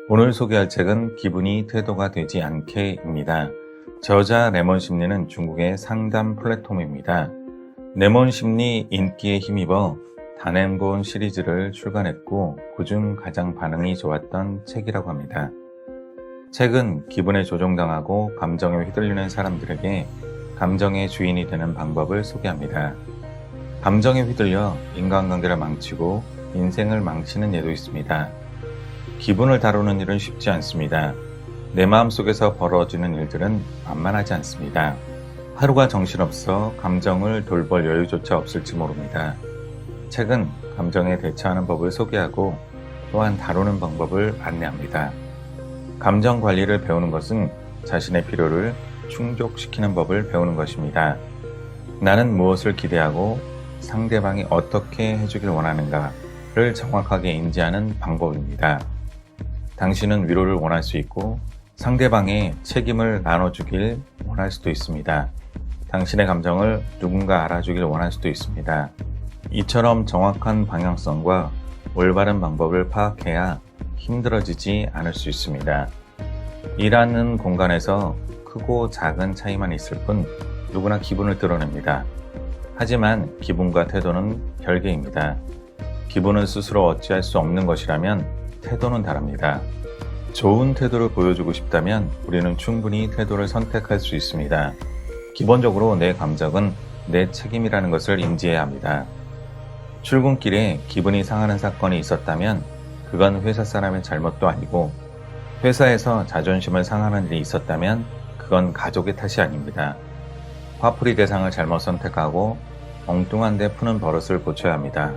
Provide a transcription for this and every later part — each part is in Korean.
오늘 소개할 책은 기분이 태도가 되지 않게입니다. 저자 레몬 심리는 중국의 상담 플랫폼입니다. 레몬 심리 인기에 힘입어 단행본 시리즈를 출간했고 그중 가장 반응이 좋았던 책이라고 합니다. 책은 기분에 조종당하고 감정에 휘둘리는 사람들에게 감정의 주인이 되는 방법을 소개합니다. 감정에 휘둘려 인간관계를 망치고 인생을 망치는 예도 있습니다. 기분을 다루는 일은 쉽지 않습니다. 내 마음속에서 벌어지는 일들은 만만하지 않습니다. 하루가 정신없어 감정을 돌볼 여유조차 없을지 모릅니다. 책은 감정에 대처하는 법을 소개하고 또한 다루는 방법을 안내합니다. 감정 관리를 배우는 것은 자신의 필요를 충족시키는 법을 배우는 것입니다. 나는 무엇을 기대하고 상대방이 어떻게 해주길 원하는가를 정확하게 인지하는 방법입니다. 당신은 위로를 원할 수 있고 상대방의 책임을 나눠주길 원할 수도 있습니다. 당신의 감정을 누군가 알아주길 원할 수도 있습니다. 이처럼 정확한 방향성과 올바른 방법을 파악해야 힘들어지지 않을 수 있습니다. 일하는 공간에서 크고 작은 차이만 있을 뿐 누구나 기분을 드러냅니다. 하지만 기분과 태도는 별개입니다. 기분은 스스로 어찌할 수 없는 것이라면 태도는 다릅니다. 좋은 태도를 보여주고 싶다면 우리는 충분히 태도를 선택할 수 있습니다. 기본적으로 내 감정은 내 책임이라는 것을 인지해야 합니다. 출근길에 기분이 상하는 사건이 있었다면 그건 회사 사람의 잘못도 아니고 회사에서 자존심을 상하는 일이 있었다면 그건 가족의 탓이 아닙니다. 화풀이 대상을 잘못 선택하고 엉뚱한 데 푸는 버릇을 고쳐야 합니다.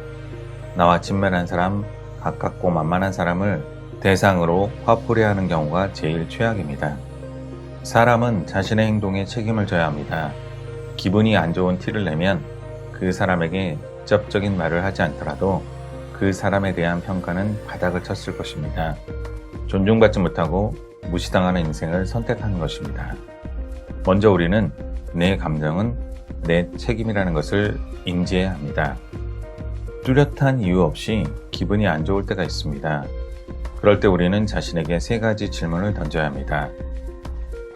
나와 친밀한 사람, 가깝고 만만한 사람을 대상으로 화풀이하는 경우가 제일 최악입니다. 사람은 자신의 행동에 책임을 져야 합니다. 기분이 안 좋은 티를 내면 그 사람에게 직접적인 말을 하지 않더라도 그 사람에 대한 평가는 바닥을 쳤을 것입니다. 존중받지 못하고 무시당하는 인생을 선택하는 것입니다. 먼저 우리는 내 감정은 내 책임이라는 것을 인지해야 합니다. 뚜렷한 이유 없이 기분이 안 좋을 때가 있습니다. 그럴 때 우리는 자신에게 3가지 질문을 던져야 합니다.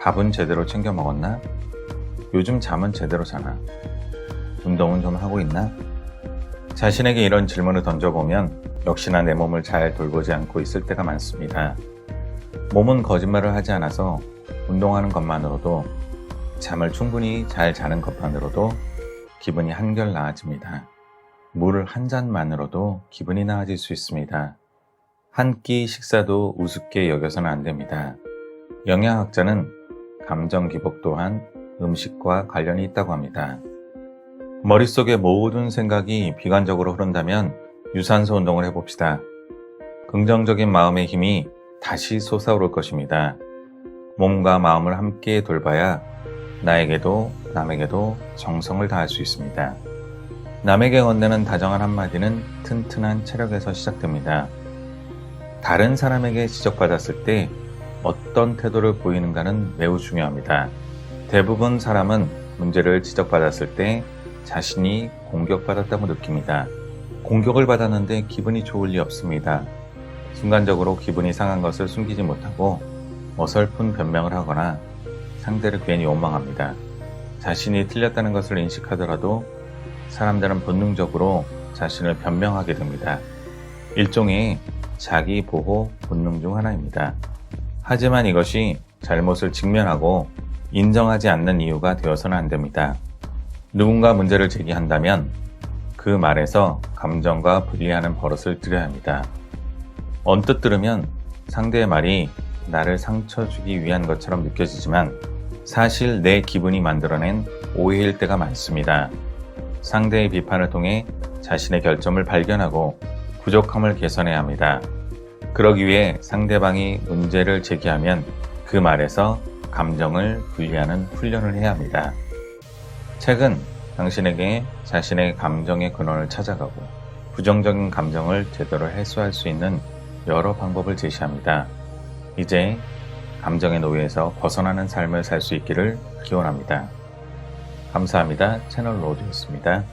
밥은 제대로 챙겨 먹었나? 요즘 잠은 제대로 자나? 운동은 좀 하고 있나? 자신에게 이런 질문을 던져보면 역시나 내 몸을 잘 돌보지 않고 있을 때가 많습니다. 몸은 거짓말을 하지 않아서 운동하는 것만으로도 잠을 충분히 잘 자는 것만으로도 기분이 한결 나아집니다. 물 한 잔만으로도 기분이 나아질 수 있습니다. 한 끼 식사도 우습게 여겨서는 안 됩니다. 영양학자는 감정 기복 또한 음식과 관련이 있다고 합니다. 머릿속의 모든 생각이 비관적으로 흐른다면 유산소 운동을 해봅시다. 긍정적인 마음의 힘이 다시 솟아오를 것입니다. 몸과 마음을 함께 돌봐야 나에게도 남에게도 정성을 다할 수 있습니다. 남에게 건네는 다정한 한마디는 튼튼한 체력에서 시작됩니다. 다른 사람에게 지적받았을 때 어떤 태도를 보이는가는 매우 중요합니다. 대부분 사람은 문제를 지적받았을 때 자신이 공격받았다고 느낍니다. 공격을 받았는데 기분이 좋을 리 없습니다. 순간적으로 기분이 상한 것을 숨기지 못하고 어설픈 변명을 하거나 상대를 괜히 원망합니다. 자신이 틀렸다는 것을 인식하더라도 사람들은 본능적으로 자신을 변명하게 됩니다. 일종의 자기 보호 본능 중 하나입니다. 하지만 이것이 잘못을 직면하고 인정하지 않는 이유가 되어서는 안 됩니다. 누군가 문제를 제기한다면 그 말에서 감정과 분리하는 버릇을 들여야 합니다. 언뜻 들으면 상대의 말이 나를 상처 주기 위한 것처럼 느껴지지만 사실 내 기분이 만들어낸 오해일 때가 많습니다. 상대의 비판을 통해 자신의 결점을 발견하고 부족함을 개선해야 합니다. 그러기 위해 상대방이 문제를 제기하면 그 말에서 감정을 분리하는 훈련을 해야 합니다. 책은 당신에게 자신의 감정의 근원을 찾아가고 부정적인 감정을 제대로 해소할 수 있는 여러 방법을 제시합니다. 이제 감정의 노예에서 벗어나는 삶을 살 수 있기를 기원합니다. 감사합니다. 채널 로드였습니다.